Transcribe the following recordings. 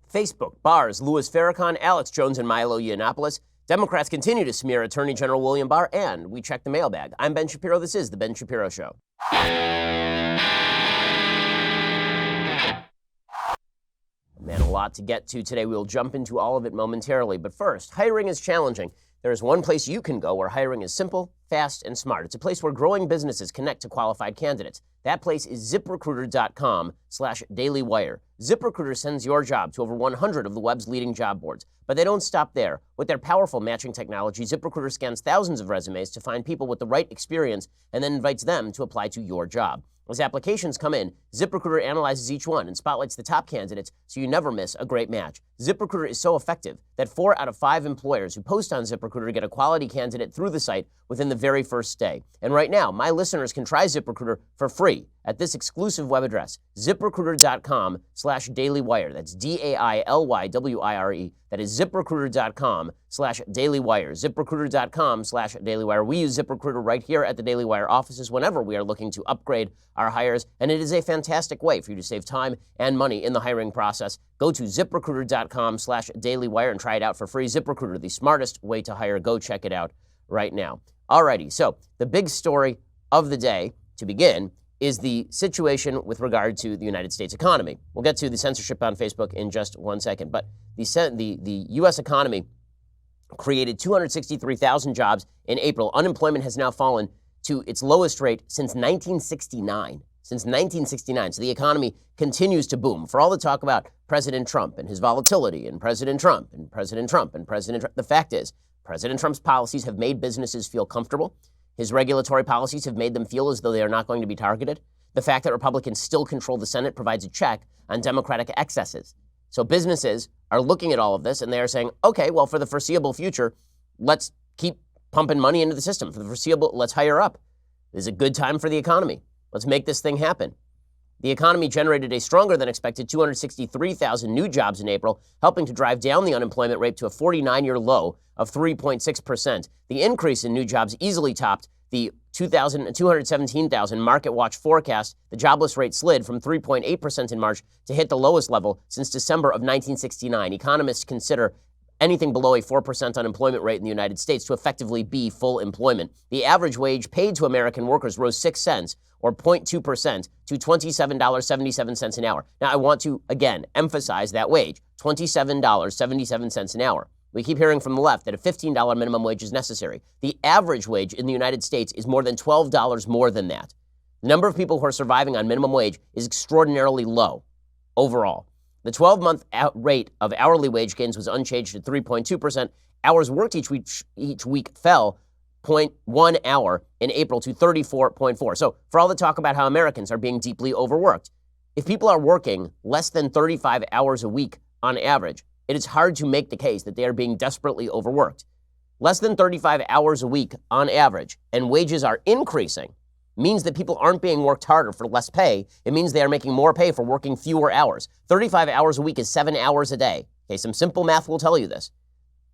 Facebook bars Louis Farrakhan, Alex Jones, and Milo Yiannopoulos. Democrats continue to smear Attorney General William Barr, and we check the mailbag. I'm Ben Shapiro. This is The Ben Shapiro Show. Man, a lot to get to today. We'll jump into all of it momentarily. But first, hiring is challenging. There is one place you can go where hiring is simple, fast, and smart. It's a place where growing businesses connect to qualified candidates. That place is ZipRecruiter.com/dailywire. ZipRecruiter sends your job to over 100 of the web's leading job boards. But they don't stop there. With their powerful matching technology, ZipRecruiter scans thousands of resumes to find people with the right experience and then invites them to apply to your job. As applications come in, ZipRecruiter analyzes each one and spotlights the top candidates so you never miss a great match. ZipRecruiter is so effective that 4 out of 5 employers who post on ZipRecruiter get a quality candidate through the site within the very first day. And right now, my listeners can try ZipRecruiter for free at this exclusive web address, ZipRecruiter.com/dailywire. That's DAILYWIRE. That is ZipRecruiter.com/dailywire. ZipRecruiter.com/dailywire. We use ZipRecruiter right here at the Daily Wire offices whenever we are looking to upgrade our hires, and it is a fantastic way for you to save time and money in the hiring process. Go to ZipRecruiter.com/dailywire and try it out for free. ZipRecruiter, the smartest way to hire. Go check it out right now. Alrighty, so the big story of the day, to begin, is the situation with regard to the United States economy. We'll get to the censorship on Facebook in just one second, but the U.S. economy created 263,000 jobs in April. Unemployment has now fallen to its lowest rate since 1969. Since 1969. So the economy continues to boom. For all the talk about President Trump and his volatility and President Trump and President Trump and President Trump, the fact is, President Trump's policies have made businesses feel comfortable. His regulatory policies have made them feel as though they are not going to be targeted. The fact that Republicans still control the Senate provides a check on Democratic excesses. So businesses are looking at all of this and they are saying, okay, well, for the foreseeable future, let's keep pumping money into the system. For the foreseeable, let's hire up. This is a good time for the economy. Let's make this thing happen. The economy generated a stronger than expected 263,000 new jobs in April, helping to drive down the unemployment rate to a 49-year low of 3.6%. The increase in new jobs easily topped the 217,000 Market Watch forecast. The jobless rate slid from 3.8% in March to hit the lowest level since December of 1969. Economists consider anything below a 4% unemployment rate in the United States to effectively be full employment. The average wage paid to American workers rose 6 cents, or 0.2%, to $27.77 an hour. Now, I want to, again, emphasize that wage, $27.77 an hour. We keep hearing from the left that a $15 minimum wage is necessary. The average wage in the United States is more than $12 more than that. The number of people who are surviving on minimum wage is extraordinarily low overall. The 12-month rate of hourly wage gains was unchanged at 3.2%. Hours worked each week fell 0.1 hour in April to 34.4. So for all the talk about how Americans are being deeply overworked, if people are working less than 35 hours a week on average, it is hard to make the case that they are being desperately overworked. Less than 35 hours a week on average, and wages are increasing, means that people aren't being worked harder for less pay. It means they are making more pay for working fewer hours. 35 hours a week is 7 hours a day. Okay, some simple math will tell you this.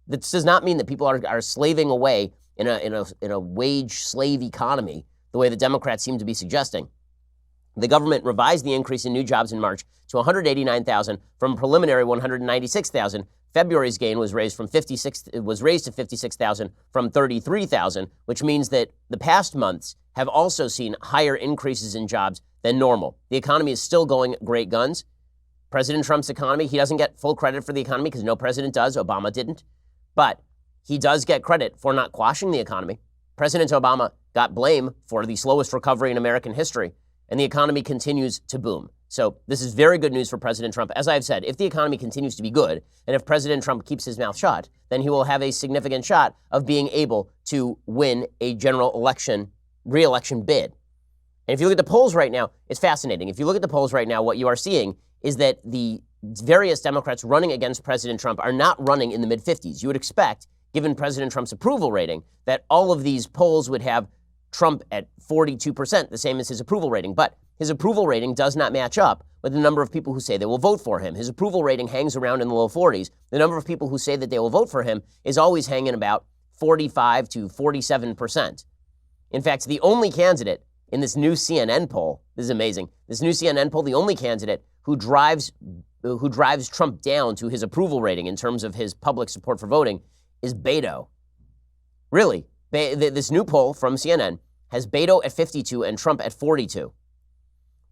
This does not mean that people are slaving away in a wage slave economy the way the Democrats seem to be suggesting. The government revised the increase in new jobs in March to 189,000 from preliminary 196,000. February's gain was raised to 56,000 from 33,000, which means that the past months have also seen higher increases in jobs than normal. The economy is still going great guns. President Trump's economy, he doesn't get full credit for the economy because no president does. Obama didn't. But he does get credit for not quashing the economy. President Obama got blame for the slowest recovery in American history, and the economy continues to boom. So this is very good news for President Trump. As I've said, if the economy continues to be good, and if President Trump keeps his mouth shut, then he will have a significant shot of being able to win a general election, re-election bid. And if you look at the polls right now, it's fascinating. If you look at the polls right now, what you are seeing is that the various Democrats running against President Trump are not running in the mid-50s. You would expect, given President Trump's approval rating, that all of these polls would have Trump at 42%, the same as his approval rating. But his approval rating does not match up with the number of people who say they will vote for him. His approval rating hangs around in the low 40s. The number of people who say that they will vote for him is always hanging about 45 to 47%. In fact, the only candidate in this new CNN poll, this is amazing, this new CNN poll, the only candidate who drives who drives Trump down to his approval rating in terms of his public support for voting is Beto. Really, this new poll from CNN has Beto at 52 and Trump at 42.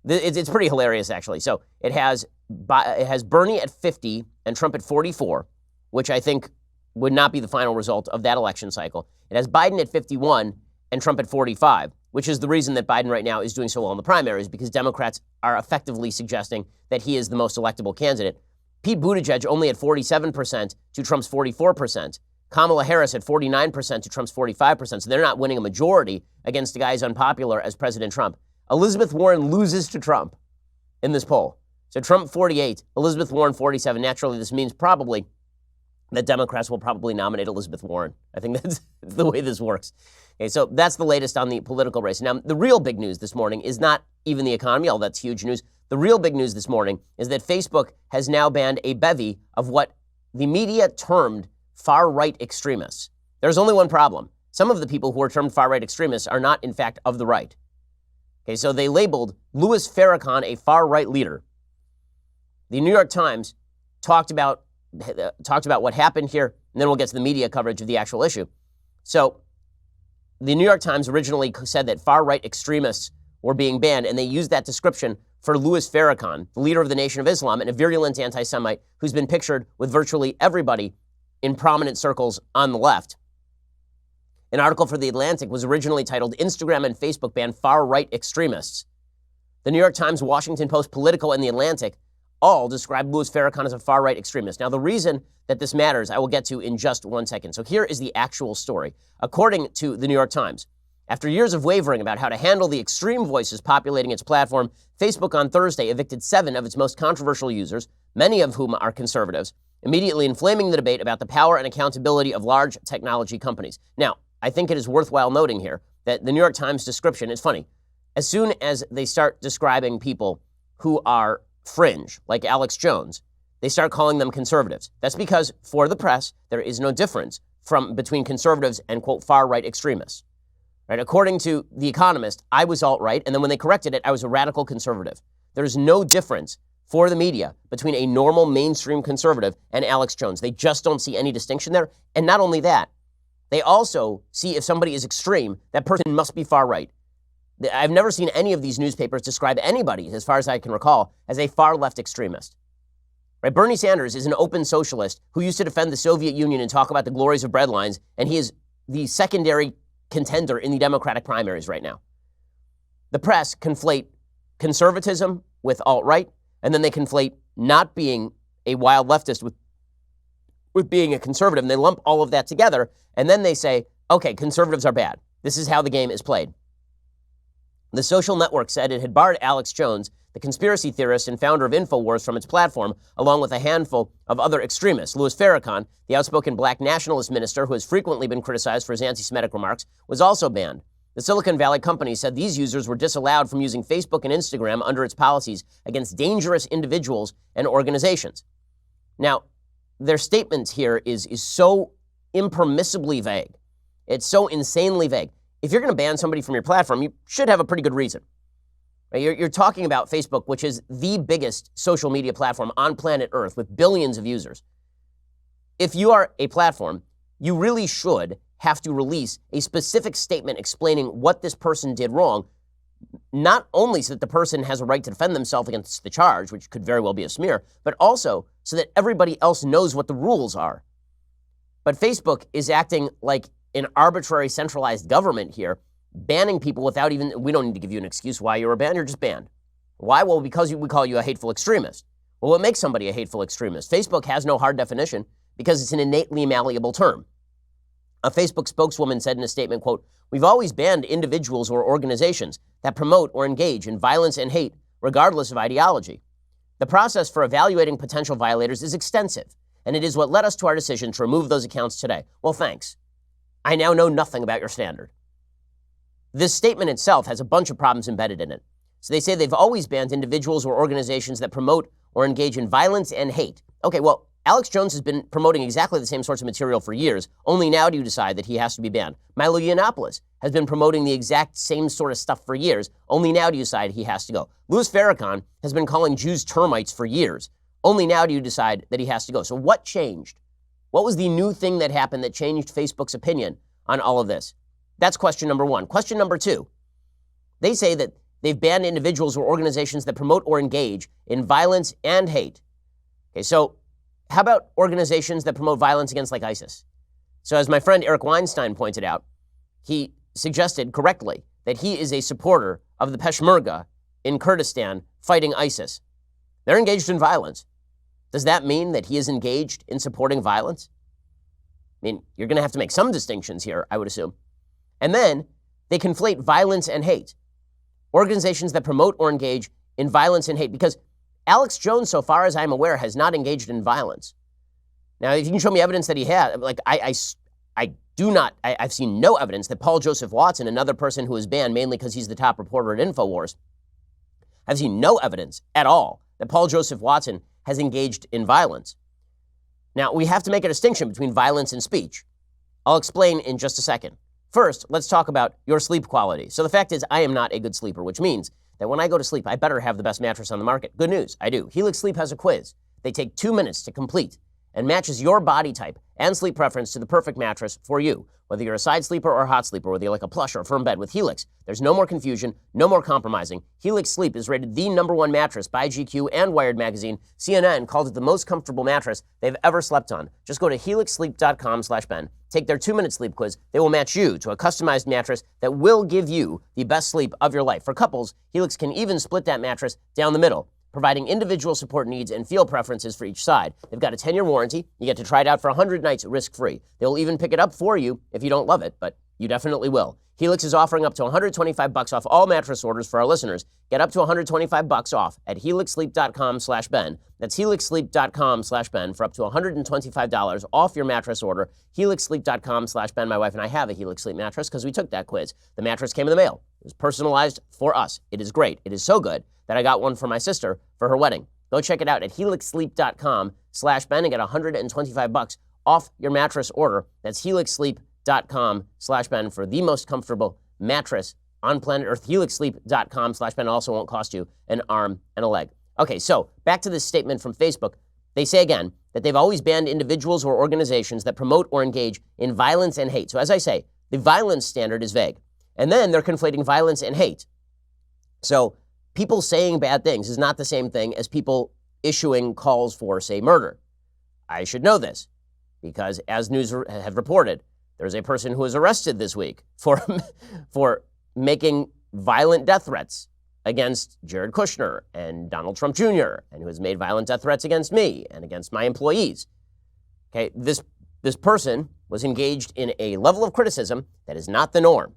It's pretty hilarious, actually. So it has Bernie at 50 and Trump at 44, which I think would not be the final result of that election cycle. It has Biden at 51 and Trump at 45, which is the reason that Biden right now is doing so well in the primaries, because Democrats are effectively suggesting that he is the most electable candidate. Pete Buttigieg only at 47% to Trump's 44%. Kamala Harris at 49% to Trump's 45%. So they're not winning a majority against a guy as unpopular as President Trump. Elizabeth Warren loses to Trump in this poll. So Trump 48, Elizabeth Warren 47. Naturally, this means probably that Democrats will probably nominate Elizabeth Warren. I think that's the way this works. Okay, so that's the latest on the political race. Now, the real big news this morning is not even the economy, although that's huge news. The real big news this morning is that Facebook has now banned a bevy of what the media termed far-right extremists. There's only one problem. Some of the people who are termed far-right extremists are not, in fact, of the right. Okay, so they labeled Louis Farrakhan a far-right leader. The New York Times talked about what happened here, and then we'll get to the media coverage of the actual issue. So the New York Times originally said that far-right extremists were being banned, and they used that description for Louis Farrakhan, the leader of the Nation of Islam and a virulent anti-Semite who's been pictured with virtually everybody in prominent circles on the left. An article for The Atlantic was originally titled, "Instagram and Facebook Ban Far-Right Extremists." The New York Times, Washington Post, Politico, and The Atlantic all described Louis Farrakhan as a far-right extremist. Now, the reason that this matters, I will get to in just 1 second. So here is the actual story. According to the New York Times, after years of wavering about how to handle the extreme voices populating its platform, Facebook on Thursday evicted 7 of its most controversial users, many of whom are conservatives, immediately inflaming the debate about the power and accountability of large technology companies. Now, I think it is worthwhile noting here that the New York Times description is funny. As soon as they start describing people who are fringe, like Alex Jones, they start calling them conservatives. That's because, for the press, there is no difference between conservatives and, quote, far-right extremists. Right? According to The Economist, I was alt-right, and then when they corrected it, I was a radical conservative. There's no difference for the media between a normal mainstream conservative and Alex Jones. They just don't see any distinction there. And not only that, they also see if somebody is extreme, that person must be far-right. I've never seen any of these newspapers describe anybody, as far as I can recall, as a far-left extremist. Right? Bernie Sanders is an open socialist who used to defend the Soviet Union and talk about the glories of breadlines, and he is the secondary contender in the Democratic primaries right now. The press conflate conservatism with alt-right, and then they conflate not being a wild leftist with being a conservative, and they lump all of that together, and then they say, okay, conservatives are bad. This is how the game is played. The social network said it had barred Alex Jones, the conspiracy theorist and founder of InfoWars, from its platform, along with a handful of other extremists. Louis Farrakhan, the outspoken black nationalist minister who has frequently been criticized for his anti-Semitic remarks, was also banned. The Silicon Valley company said these users were disallowed from using Facebook and Instagram under its policies against dangerous individuals and organizations. Now, their statement here is so impermissibly vague. It's so insanely vague. If you're going to ban somebody from your platform, you should have a pretty good reason. Right? You're talking about Facebook, which is the biggest social media platform on planet Earth with billions of users. If you are a platform, you really should have to release a specific statement explaining what this person did wrong, not only so that the person has a right to defend themselves against the charge, which could very well be a smear, but also so that everybody else knows what the rules are. But Facebook is acting like an arbitrary centralized government here, banning people without even, we don't need to give you an excuse why you were banned, you're just banned. Why? Well, because we call you a hateful extremist. Well, what makes somebody a hateful extremist? Facebook has no hard definition because it's an innately malleable term. A Facebook spokeswoman said in a statement, quote, "We've always banned individuals or organizations that promote or engage in violence and hate, regardless of ideology. The process for evaluating potential violators is extensive, and it is what led us to our decision to remove those accounts today." Well, thanks. I now know nothing about your standard. This statement itself has a bunch of problems embedded in it. So they say they've always banned individuals or organizations that promote or engage in violence and hate. Okay, well, Alex Jones has been promoting exactly the same sorts of material for years. Only now do you decide that he has to be banned. Milo Yiannopoulos has been promoting the exact same sort of stuff for years. Only now do you decide he has to go. Louis Farrakhan has been calling Jews termites for years. Only now do you decide that he has to go. So what changed? What was the new thing that happened that changed Facebook's opinion on all of this? That's question number one. Question number two, they say that they've banned individuals or organizations that promote or engage in violence and hate. Okay, so how about organizations that promote violence against, like, ISIS? So as my friend Eric Weinstein pointed out, he suggested correctly that he is a supporter of the Peshmerga in Kurdistan fighting ISIS. They're engaged in violence. Does that mean that he is engaged in supporting violence? I mean, you're going to have to make some distinctions here, I would assume. And then they conflate violence and hate. Organizations that promote or engage in violence and hate, because Alex Jones, so far as I'm aware, has not engaged in violence. Now, if you can show me evidence that he had, like, I've seen no evidence that Paul Joseph Watson, another person who is banned mainly because he's the top reporter at InfoWars, I've seen no evidence at all that Paul Joseph Watson has engaged in violence. Now, we have to make a distinction between violence and speech. I'll explain in just a second. First, let's talk about your sleep quality. So the fact is, I am not a good sleeper, which means that when I go to sleep, I better have the best mattress on the market. Good news, I do. Helix Sleep has a quiz. They take 2 minutes to complete and matches your body type and sleep preference to the perfect mattress for you. Whether you're a side sleeper or a hot sleeper, whether you like a plush or a firm bed, with Helix, there's no more confusion, no more compromising. Helix Sleep is rated the #1 mattress by GQ and Wired Magazine. CNN called it the most comfortable mattress they've ever slept on. Just go to helixsleep.com/Ben. Take their 2-minute sleep quiz. They will match you to a customized mattress that will give you the best sleep of your life. For couples, Helix can even split that mattress down the middle, providing individual support needs and feel preferences for each side. They've got a 10-year warranty. You get to try it out for 100 nights risk-free. They will even pick it up for you if you don't love it, but you definitely will. Helix is offering up to $125 off all mattress orders for our listeners. Get up to $125 off at helixsleep.com/Ben. That's helixsleep.com/Ben for up to $125 off your mattress order. helixsleep.com/Ben. My wife and I have a Helix Sleep mattress because we took that quiz. The mattress came in the mail. It was personalized for us. It is great. It is so good that I got one for my sister for her wedding. Go check it out at helixsleep.com/Ben and get $125 off your mattress order. That's helixsleep.com/Ben for the most comfortable mattress on planet Earth. helixsleep.com/Ben also won't cost you an arm and a leg. Okay, so back to this statement from Facebook. They say again that they've always banned individuals or organizations that promote or engage in violence and hate. So as I say, the violence standard is vague. And then they're conflating violence and hate. So people saying bad things is not the same thing as people issuing calls for, say, murder. I should know this because, as news have reported, there's a person who was arrested this week for making violent death threats against Jared Kushner and Donald Trump Jr., and who has made violent death threats against me and against my employees. Okay, this person was engaged in a level of criticism that is not the norm.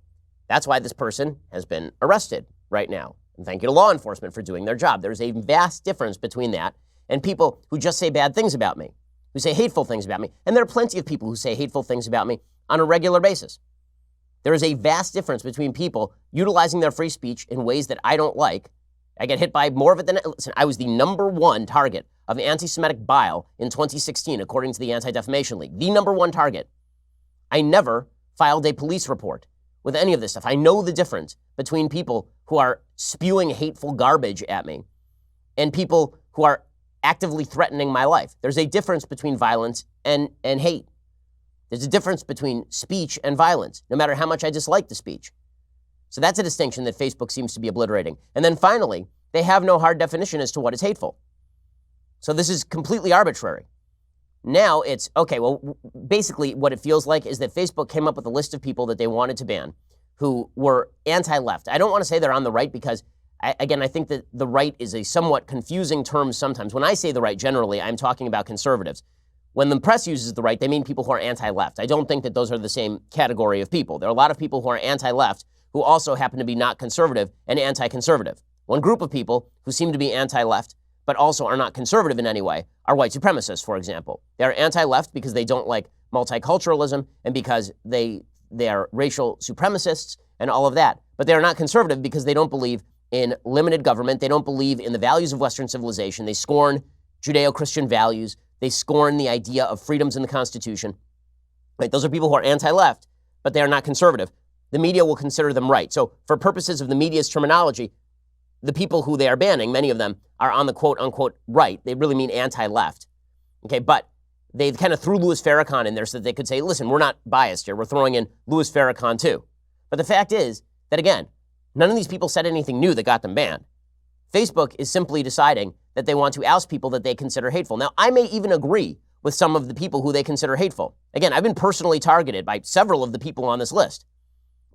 That's why this person has been arrested right now. And thank you to law enforcement for doing their job. There's a vast difference between that and people who just say bad things about me, who say hateful things about me. And there are plenty of people who say hateful things about me on a regular basis. There is a vast difference between people utilizing their free speech in ways that I don't like. I get hit by more of it than, listen, I was the #1 target of anti-Semitic bile in 2016, according to the Anti-Defamation League. The #1 target. I never filed a police report with any of this stuff. I know the difference between people who are spewing hateful garbage at me and people who are actively threatening my life. There's a difference between violence and hate. There's a difference between speech and violence, no matter how much I dislike the speech. So that's a distinction that Facebook seems to be obliterating. And then finally, they have no hard definition as to what is hateful. So this is completely arbitrary. Now it's, okay, well, basically what it feels like is that Facebook came up with a list of people that they wanted to ban who were anti-left. I don't want to say they're on the right because, I think that the right is a somewhat confusing term sometimes. When I say the right, generally, I'm talking about conservatives. When the press uses the right, they mean people who are anti-left. I don't think that those are the same category of people. There are a lot of people who are anti-left who also happen to be not conservative and anti-conservative. One group of people who seem to be anti-left but also are not conservative in any way are white supremacists, for example. They are anti-left because they don't like multiculturalism and because they are racial supremacists and all of that. But they are not conservative because they don't believe in limited government. They don't believe in the values of Western civilization. They scorn Judeo-Christian values. They scorn the idea of freedoms in the Constitution. Right? Those are people who are anti-left, but they are not conservative. The media will consider them right. So for purposes of the media's terminology, the people who they are banning, many of them, are on the quote-unquote right. They really mean anti-left. Okay, but they kind of threw Louis Farrakhan in there so that they could say, listen, we're not biased here. We're throwing in Louis Farrakhan too. But the fact is that, again, none of these people said anything new that got them banned. Facebook is simply deciding that they want to oust people that they consider hateful. Now, I may even agree with some of the people who they consider hateful. Again, I've been personally targeted by several of the people on this list.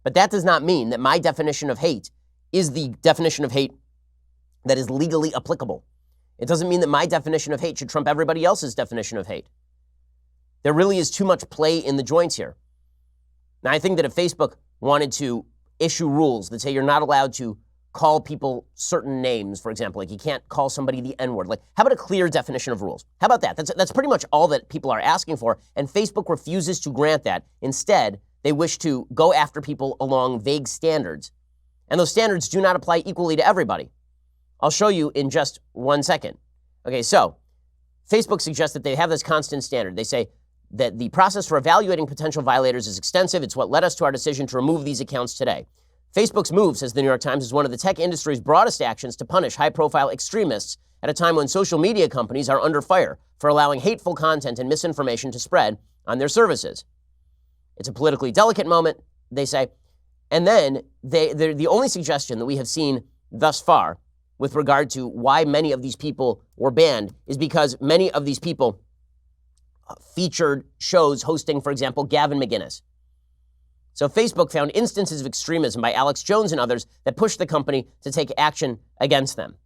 But that does not mean that my definition of hate is the definition of hate that is legally applicable. It doesn't mean that my definition of hate should trump everybody else's definition of hate. There really is too much play in the joints here. Now, I think that if Facebook wanted to issue rules that say you're not allowed to call people certain names, for example, like you can't call somebody the N-word. Like, how about a clear definition of rules? How about that? That's pretty much all that people are asking for, and Facebook refuses to grant that. Instead, they wish to go after people along vague standards, and those standards do not apply equally to everybody. I'll show you in just 1 second. Okay, so Facebook suggests that they have this constant standard. They say that the process for evaluating potential violators is extensive. It's what led us to our decision to remove these accounts today. Facebook's move, says the New York Times, is one of the tech industry's broadest actions to punish high-profile extremists at a time when social media companies are under fire for allowing hateful content and misinformation to spread on their services. It's a politically delicate moment, they say. And then the only suggestion that we have seen thus far with regard to why many of these people were banned is because many of these people featured shows hosting, for example, Gavin McInnes. So Facebook found instances of extremism by Alex Jones and others that pushed the company to take action against them,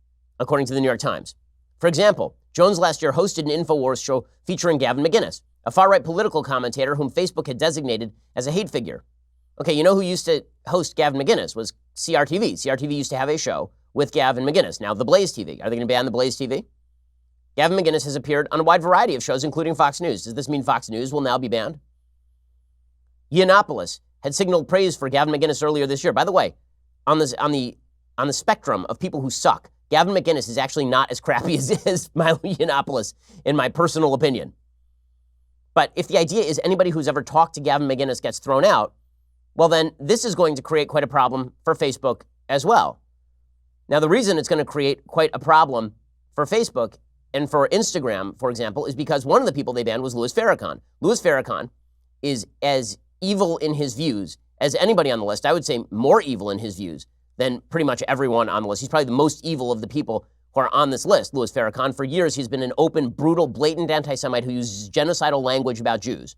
according to the New York Times. For example, Jones last year hosted an InfoWars show featuring Gavin McInnes, a far-right political commentator whom Facebook had designated as a hate figure. Okay, you know who used to host Gavin McInnes was CRTV. CRTV used to have a show with Gavin McInnes. Now, the Blaze TV. Are they going to ban the Blaze TV? Gavin McInnes has appeared on a wide variety of shows, including Fox News. Does this mean Fox News will now be banned? Yiannopoulos had signaled praise for Gavin McInnes earlier this year. By the way, on the spectrum of people who suck, Gavin McInnes is actually not as crappy as Milo Yiannopoulos, in my personal opinion. But if the idea is anybody who's ever talked to Gavin McInnes gets thrown out, well then, this is going to create quite a problem for Facebook as well. Now, the reason it's going to create quite a problem for Facebook and for Instagram, for example, is because one of the people they banned was Louis Farrakhan. Louis Farrakhan is as evil in his views as anybody on the list. I would say more evil in his views than pretty much everyone on the list. He's probably the most evil of the people who are on this list. Louis Farrakhan, for years, he's been an open, brutal, blatant anti-Semite who uses genocidal language about Jews.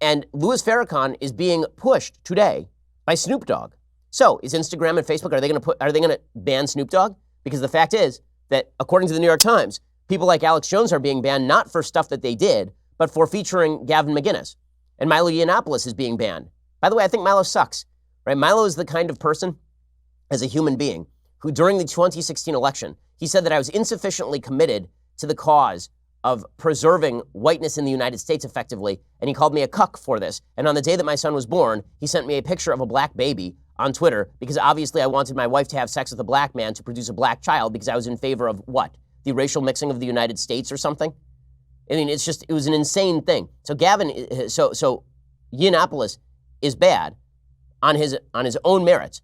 And Louis Farrakhan is being pushed today by Snoop Dogg. So, is Instagram and Facebook, are they going to ban Snoop Dogg? Because the fact is that, according to the New York Times, people like Alex Jones are being banned not for stuff that they did, but for featuring Gavin McInnes. And Milo Yiannopoulos is being banned. By the way, I think Milo sucks, right? Milo is the kind of person, as a human being, who during the 2016 election, he said that I was insufficiently committed to the cause of preserving whiteness in the United States effectively, and he called me a cuck for this. And on the day that my son was born, he sent me a picture of a black baby on Twitter, because obviously I wanted my wife to have sex with a black man to produce a black child, because I was in favor of what? The racial mixing of the United States or something? I mean, it was an insane thing. So so Yiannopoulos is bad on his own merits.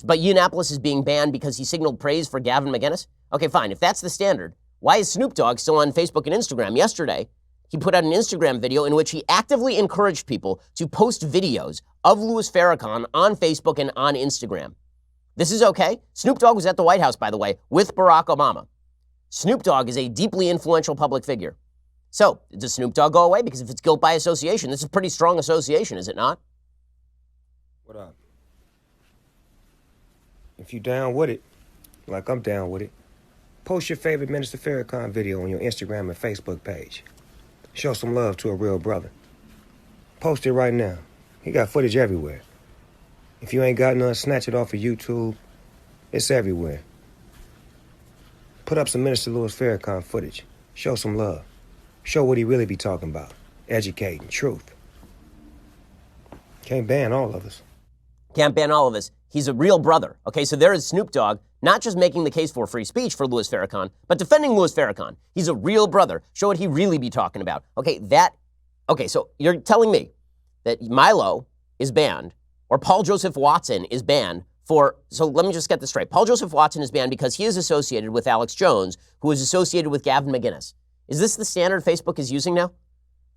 But Yiannopoulos is being banned because he signaled praise for Gavin McInnes? Okay, fine. If that's the standard, why is Snoop Dogg still on Facebook and Instagram? Yesterday, he put out an Instagram video in which he actively encouraged people to post videos of Louis Farrakhan on Facebook and on Instagram. This is okay. Snoop Dogg was at the White House, by the way, with Barack Obama. Snoop Dogg is a deeply influential public figure. So, does Snoop Dogg go away? Because if it's guilt by association, this is a pretty strong association, is it not? What up? If you down with it, like I'm down with it, post your favorite Minister Farrakhan video on your Instagram and Facebook page. Show some love to a real brother. Post it right now. He got footage everywhere. If you ain't got none, snatch it off of YouTube. It's everywhere. Put up some Minister Louis Farrakhan footage. Show some love. Show what he really be talking about. Educating, truth. Can't ban all of us. Can't ban all of us. He's a real brother. Okay, so there is Snoop Dogg, not just making the case for free speech for Louis Farrakhan, but defending Louis Farrakhan. He's a real brother. Show what he really be talking about. Okay, so you're telling me that Milo is banned, or Paul Joseph Watson is banned so let me just get this straight. Paul Joseph Watson is banned because he is associated with Alex Jones, who is associated with Gavin McInnes. Is this the standard Facebook is using now?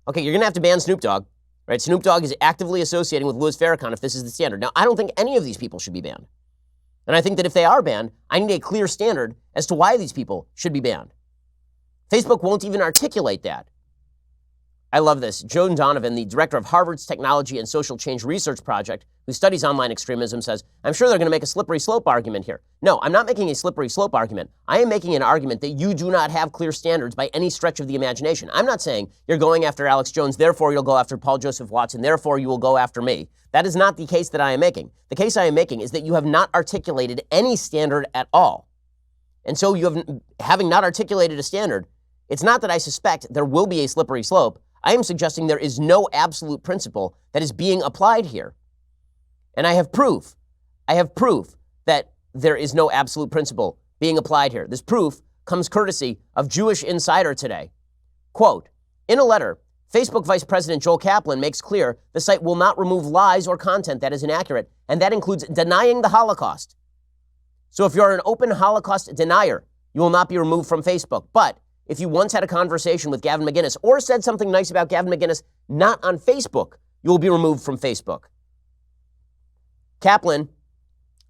Okay, you're going to have to ban Snoop Dogg, right? Snoop Dogg is actively associating with Louis Farrakhan if this is the standard. Now, I don't think any of these people should be banned. And I think that if they are banned, I need a clear standard as to why these people should be banned. Facebook won't even articulate that. I love this. Joan Donovan, the director of Harvard's Technology and Social Change Research Project, who studies online extremism, says, I'm sure they're going to make a slippery slope argument here. No, I'm not making a slippery slope argument. I am making an argument that you do not have clear standards by any stretch of the imagination. I'm not saying you're going after Alex Jones, therefore you'll go after Paul Joseph Watson, therefore you will go after me. That is not the case that I am making. The case I am making is that you have not articulated any standard at all. And so having not articulated a standard, it's not that I suspect there will be a slippery slope. I am suggesting there is no absolute principle that is being applied here. And I have proof. That there is no absolute principle being applied here. This proof comes courtesy of Jewish Insider today. Quote, in a letter, Facebook Vice President Joel Kaplan makes clear the site will not remove lies or content that is inaccurate, and that includes denying the Holocaust. So if you're an open Holocaust denier, you will not be removed from Facebook. But if you once had a conversation with Gavin McInnes or said something nice about Gavin McInnes not on Facebook, you will be removed from Facebook. Kaplan,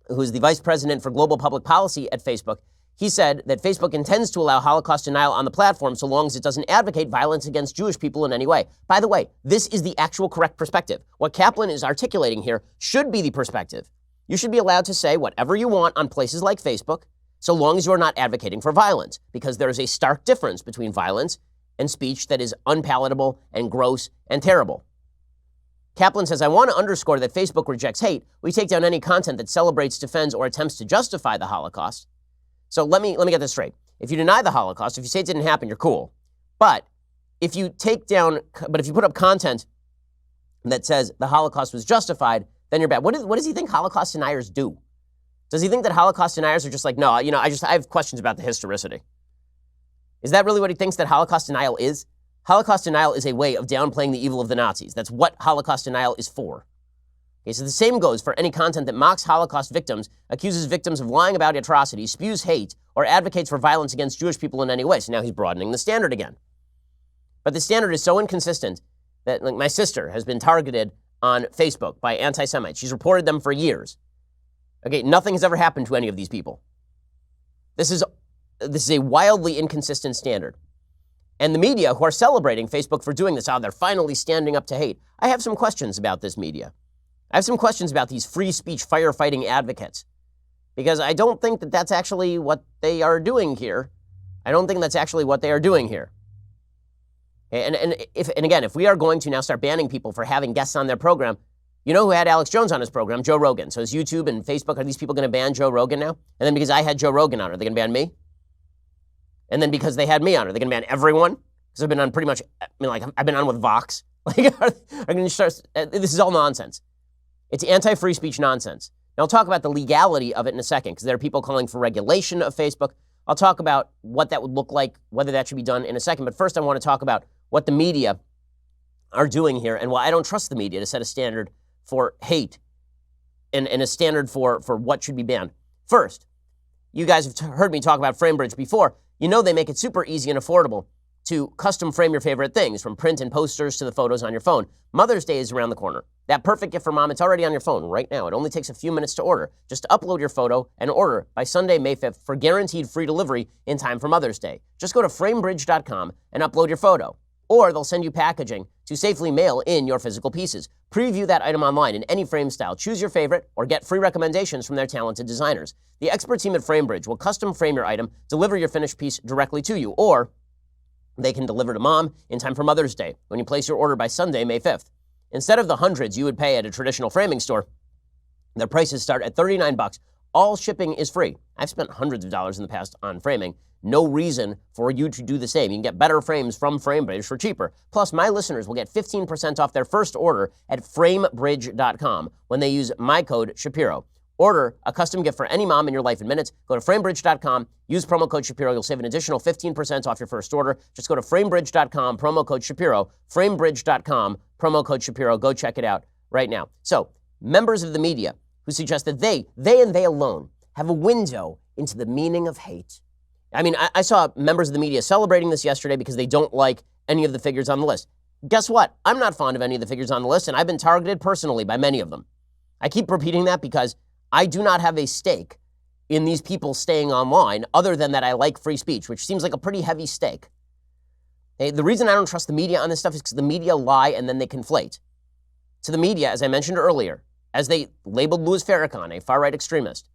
who is the vice president for global public policy at Facebook, he said that Facebook intends to allow Holocaust denial on the platform so long as it doesn't advocate violence against Jewish people in any way. By the way, this is the actual correct perspective. What Kaplan is articulating here should be the perspective. You should be allowed to say whatever you want on places like Facebook, so long as you're not advocating for violence, because there is a stark difference between violence and speech that is unpalatable and gross and terrible. Kaplan says, I want to underscore that Facebook rejects hate. We take down any content that celebrates, defends, or attempts to justify the Holocaust. So let me get this straight. If you deny the Holocaust, if you say it didn't happen, you're cool. But if you put up content that says the Holocaust was justified, then you're bad. What does he think Holocaust deniers do? Does he think that Holocaust deniers are just like, no, I have questions about the historicity? Is that really what he thinks that Holocaust denial is? Holocaust denial is a way of downplaying the evil of the Nazis. That's what Holocaust denial is for. Okay, so the same goes for any content that mocks Holocaust victims, accuses victims of lying about atrocities, spews hate, or advocates for violence against Jewish people in any way. So now he's broadening the standard again. But the standard is so inconsistent that my sister has been targeted on Facebook by anti-Semites. She's reported them for years. Okay, nothing has ever happened to any of these people. This is a wildly inconsistent standard. And the media who are celebrating Facebook for doing this, they're finally standing up to hate. I have some questions about this media. I have some questions about these free speech firefighting advocates, because I don't think that that's actually what they are doing here. And again, if we are going to now start banning people for having guests on their program, you know who had Alex Jones on his program? Joe Rogan. So is YouTube and Facebook, are these people going to ban Joe Rogan now? And then because I had Joe Rogan on, are they going to ban me? And then because they had me on, are they going to ban everyone? Because I've been on pretty much, I've been on with Vox. This is all nonsense. It's anti-free speech nonsense. Now, I'll talk about the legality of it in a second, because there are people calling for regulation of Facebook. I'll talk about what that would look like, whether that should be done in a second. But first, I want to talk about what the media are doing here and why I don't trust the media to set a standard for hate and a standard for what should be banned. First, you guys have heard me talk about FrameBridge before. You know they make it super easy and affordable to custom frame your favorite things, from print and posters to the photos on your phone. Mother's Day is around the corner. That perfect gift for mom, it's already on your phone right now. It only takes a few minutes to order. Just upload your photo and order by Sunday, May 5th for guaranteed free delivery in time for Mother's Day. Just go to framebridge.com and upload your photo. Or they'll send you packaging to safely mail in your physical pieces. Preview that item online in any frame style. Choose your favorite or get free recommendations from their talented designers. The expert team at FrameBridge will custom frame your item, deliver your finished piece directly to you, or they can deliver to mom in time for Mother's Day when you place your order by Sunday, May 5th. Instead of the hundreds you would pay at a traditional framing store, their prices start at $39. All shipping is free. I've spent hundreds of dollars in the past on framing. No reason for you to do the same. You can get better frames from FrameBridge for cheaper. Plus, my listeners will get 15% off their first order at framebridge.com when they use my code Shapiro. Order a custom gift for any mom in your life in minutes. Go to framebridge.com, use promo code Shapiro. You'll save an additional 15% off your first order. Just go to framebridge.com, promo code Shapiro, framebridge.com, promo code Shapiro. Go check it out right now. So, members of the media who suggest that they and they alone have a window into the meaning of hate. I mean, I saw members of the media celebrating this yesterday because they don't like any of the figures on the list. Guess what? I'm not fond of any of the figures on the list, and I've been targeted personally by many of them. I keep repeating that because I do not have a stake in these people staying online other than that I like free speech, which seems like a pretty heavy stake. The reason I don't trust the media on this stuff is because the media lie and then they conflate. To the media, as I mentioned earlier, as they labeled Louis Farrakhan a far-right extremist,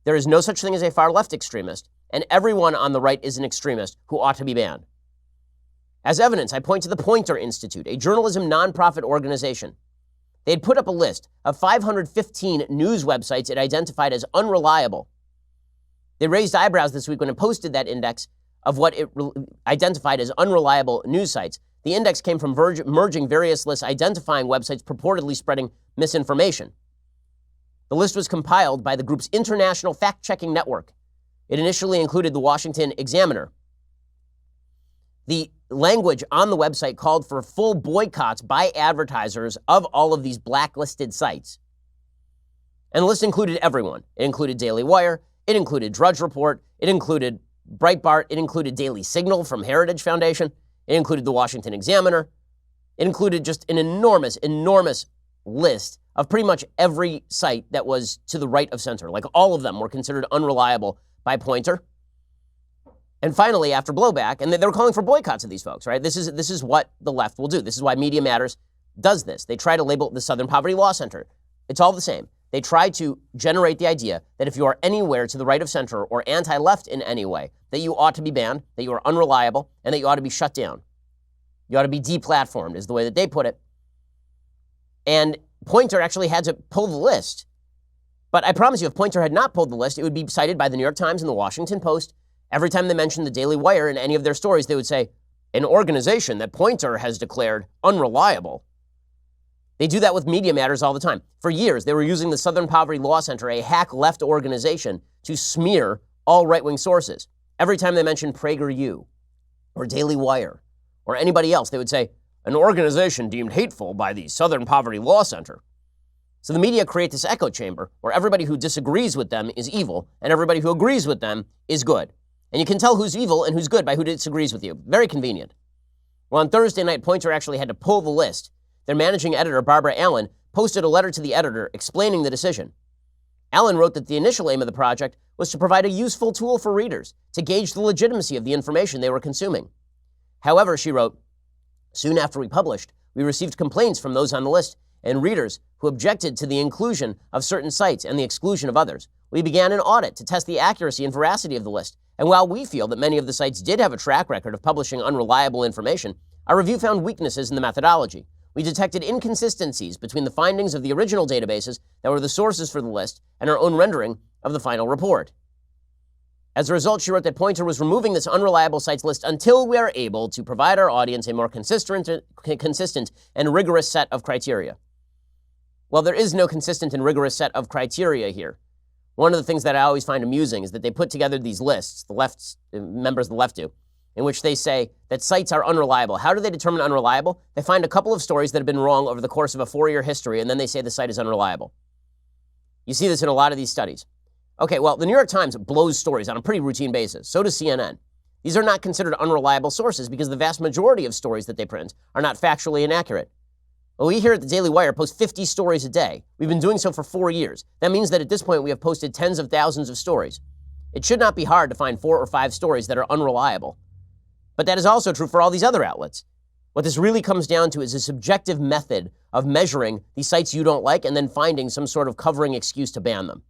there is no such thing as a far-left extremist, and everyone on the right is an extremist who ought to be banned. As evidence, I point to the Poynter Institute, a journalism nonprofit organization. They had put up a list of 515 news websites it identified as unreliable. They raised eyebrows this week when it posted that index of what it identified as unreliable news sites. The index came from merging various lists identifying websites purportedly spreading misinformation. The list was compiled by the group's International Fact-Checking Network. It initially included the Washington Examiner. The language on the website called for full boycotts by advertisers of all of these blacklisted sites. And the list included everyone. It included Daily Wire. It included Drudge Report. It included Breitbart. It included Daily Signal from Heritage Foundation. It included the Washington Examiner. It included just an enormous, enormous list of pretty much every site that was to the right of center. Like all of them were considered unreliable by Poynter. And finally, after blowback, and they were calling for boycotts of these folks, right? This is what the left will do. This is why Media Matters does this. They try to label the Southern Poverty Law Center. It's all the same. They try to generate the idea that if you are anywhere to the right of center or anti-left in any way, that you ought to be banned, that you are unreliable, and that you ought to be shut down. You ought to be deplatformed, is the way that they put it. And Poynter actually had to pull the list. But I promise you, if Poynter had not pulled the list, it would be cited by the New York Times and the Washington Post. Every time they mentioned the Daily Wire in any of their stories, they would say, an organization that Poynter has declared unreliable. They do that with Media Matters all the time. For years, they were using the Southern Poverty Law Center, a hack left organization, to smear all right-wing sources. Every time they mentioned PragerU or Daily Wire or anybody else, they would say, an organization deemed hateful by the Southern Poverty Law Center. So the media create this echo chamber where everybody who disagrees with them is evil and everybody who agrees with them is good. And you can tell who's evil and who's good by who disagrees with you. Very convenient. Well, on Thursday night, Poynter actually had to pull the list. Their managing editor, Barbara Allen, posted a letter to the editor explaining the decision. Allen wrote that the initial aim of the project was to provide a useful tool for readers to gauge the legitimacy of the information they were consuming. However, she wrote, soon after we published, we received complaints from those on the list and readers who objected to the inclusion of certain sites and the exclusion of others. We began an audit to test the accuracy and veracity of the list. And while we feel that many of the sites did have a track record of publishing unreliable information, our review found weaknesses in the methodology. We detected inconsistencies between the findings of the original databases that were the sources for the list and our own rendering of the final report. As a result, she wrote that Poynter was removing this unreliable sites list until we are able to provide our audience a more consistent and rigorous set of criteria. Well, there is no consistent and rigorous set of criteria here. One of the things that I always find amusing is that they put together these lists, members of the left do, in which they say that sites are unreliable. How do they determine unreliable? They find a couple of stories that have been wrong over the course of a 4-year history, and then they say the site is unreliable. You see this in a lot of these studies. Okay, well, the New York Times blows stories on a pretty routine basis. So does CNN. These are not considered unreliable sources because the vast majority of stories that they print are not factually inaccurate. Well, we here at the Daily Wire post 50 stories a day. We've been doing so for 4 years. That means that at this point we have posted tens of thousands of stories. It should not be hard to find 4 or 5 stories that are unreliable. But that is also true for all these other outlets. What this really comes down to is a subjective method of measuring the sites you don't like and then finding some sort of covering excuse to ban them.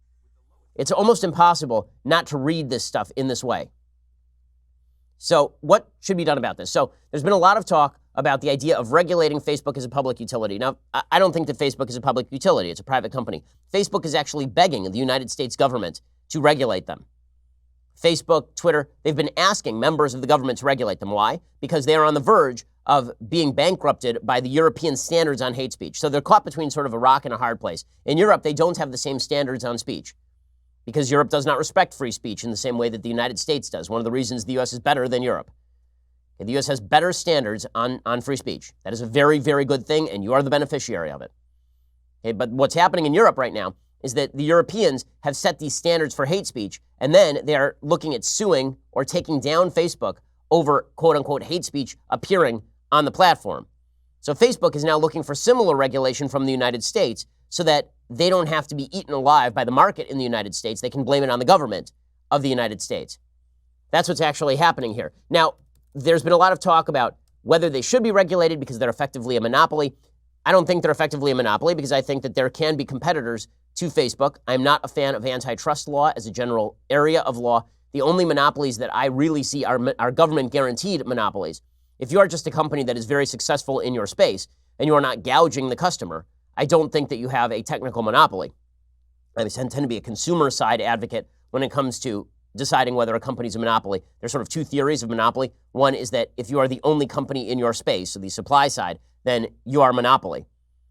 It's almost impossible not to read this stuff in this way. So what should be done about this? So there's been a lot of talk about the idea of regulating Facebook as a public utility. Now, I don't think that Facebook is a public utility. It's a private company. Facebook is actually begging the United States government to regulate them. Facebook, Twitter, they've been asking members of the government to regulate them. Why? Because they are on the verge of being bankrupted by the European standards on hate speech. So they're caught between sort of a rock and a hard place. In Europe, they don't have the same standards on speech because Europe does not respect free speech in the same way that the United States does. One of the reasons the U.S. is better than Europe. The U.S. has better standards on free speech. That is a very, very good thing, and you are the beneficiary of it. Okay, but what's happening in Europe right now is that the Europeans have set these standards for hate speech, and then they are looking at suing or taking down Facebook over quote-unquote hate speech appearing on the platform. So Facebook is now looking for similar regulation from the United States so that they don't have to be eaten alive by the market in the United States. They can blame it on the government of the United States. That's what's actually happening here. Now, there's been a lot of talk about whether they should be regulated because they're effectively a monopoly. I don't think they're effectively a monopoly because I think that there can be competitors to Facebook. I'm not a fan of antitrust law as a general area of law. The only monopolies that I really see are government-guaranteed monopolies. If you are just a company that is very successful in your space and you are not gouging the customer, I don't think that you have a technical monopoly. I tend to be a consumer side advocate when it comes to deciding whether a company's a monopoly. There's sort of two theories of monopoly. One is that if you are the only company in your space, so the supply side, then you are a monopoly.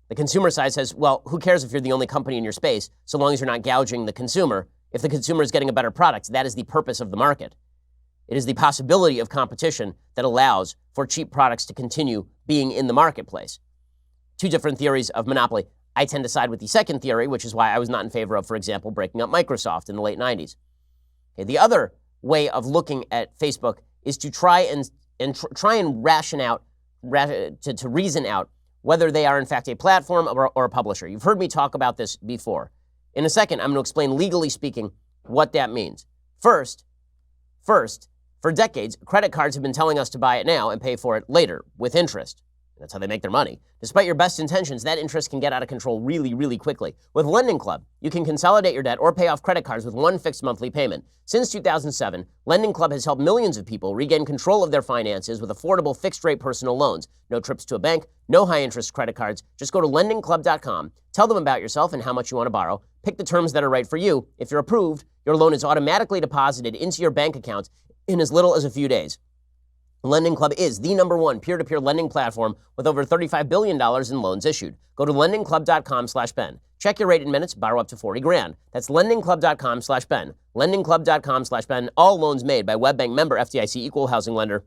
The consumer side says, well, who cares if you're the only company in your space, so long as you're not gouging the consumer. If the consumer is getting a better product, that is the purpose of the market. It is the possibility of competition that allows for cheap products to continue being in the marketplace. Two different theories of monopoly. I tend to side with the second theory, which is why I was not in favor of, for example, breaking up Microsoft in the late 90s. Okay, the other way of looking at Facebook is to try and reason out whether they are in fact a platform or a publisher. You've heard me talk about this before. In a second, I'm going to explain, legally speaking, what that means. First, for decades, credit cards have been telling us to buy it now and pay for it later with interest. That's how they make their money. Despite your best intentions, that interest can get out of control really, really quickly. With Lending Club, you can consolidate your debt or pay off credit cards with one fixed monthly payment. Since 2007, Lending Club has helped millions of people regain control of their finances with affordable fixed-rate personal loans. No trips to a bank, no high-interest credit cards. Just go to lendingclub.com, tell them about yourself and how much you want to borrow, pick the terms that are right for you. If you're approved, your loan is automatically deposited into your bank account in as little as a few days. Lending Club is the #1 peer-to-peer lending platform with over $35 billion in loans issued. Go to lendingclub.com/Ben. Check your rate in minutes, borrow up to $40,000. That's lendingclub.com/Ben. Lendingclub.com/Ben. All loans made by WebBank member FDIC equal housing lender.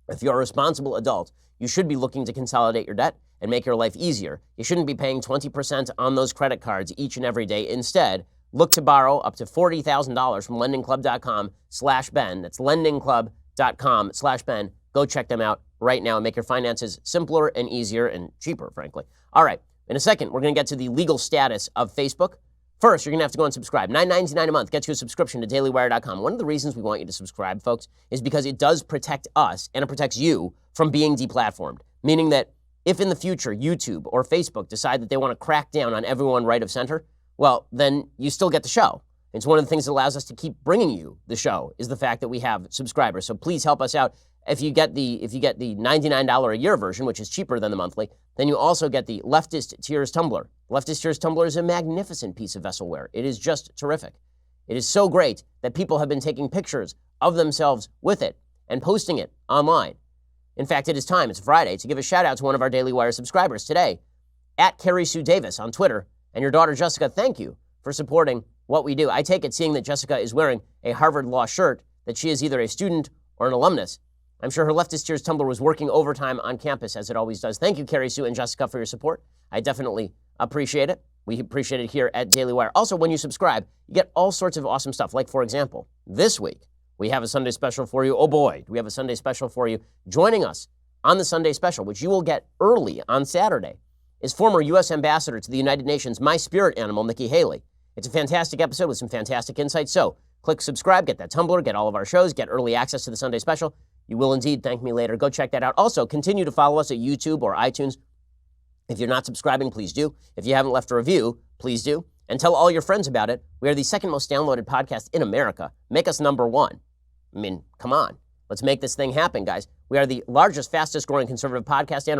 If you're a responsible adult, you should be looking to consolidate your debt and make your life easier. You shouldn't be paying 20% on those credit cards each and every day. Instead, look to borrow up to $40,000 from lendingclub.com/Ben. That's lendingclub.com/Ben. Go check them out right now and make your finances simpler and easier and cheaper, frankly. All right, in a second, we're going to get to the legal status of Facebook. First, you're going to have to go and subscribe. $9.99 a month gets you a subscription to dailywire.com. One of the reasons we want you to subscribe, folks, is because it does protect us and it protects you from being deplatformed, meaning that if in the future YouTube or Facebook decide that they want to crack down on everyone right of center, well, then you still get the show. It's one of the things that allows us to keep bringing you the show is the fact that we have subscribers. So please help us out. If you get the $99 a year version, which is cheaper than the monthly, then you also get the Leftist Tears tumbler. Leftist Tears tumbler is a magnificent piece of vesselware. It is just terrific. It is so great that people have been taking pictures of themselves with it and posting it online. In fact, it is time, it's Friday, to give a shout out to one of our Daily Wire subscribers today, at Carrie Sue Davis on Twitter, and your daughter Jessica. Thank you for supporting what we do. I take it, seeing that Jessica is wearing a Harvard Law shirt, that she is either a student or an alumnus. I'm sure her Leftist Tears tumbler was working overtime on campus, as it always does. Thank you, Carrie Sue and Jessica, for your support. I definitely appreciate it. We appreciate it here at Daily Wire. Also, when you subscribe, you get all sorts of awesome stuff. Like, for example, this week, we have a Sunday special for you. Oh boy, we have a Sunday special for you. Joining us on the Sunday special, which you will get early on Saturday, is former U.S. Ambassador to the United Nations, my spirit animal, Nikki Haley. It's a fantastic episode with some fantastic insights. So click subscribe, get that Tumblr, get all of our shows, get early access to the Sunday special. You will indeed thank me later. Go check that out. Also, continue to follow us at YouTube or iTunes. If you're not subscribing, please do. If you haven't left a review, please do. And tell all your friends about it. We are the second most downloaded podcast in America. Make us #1. I mean, come on. Let's make this thing happen, guys. We are the largest, fastest growing conservative podcast and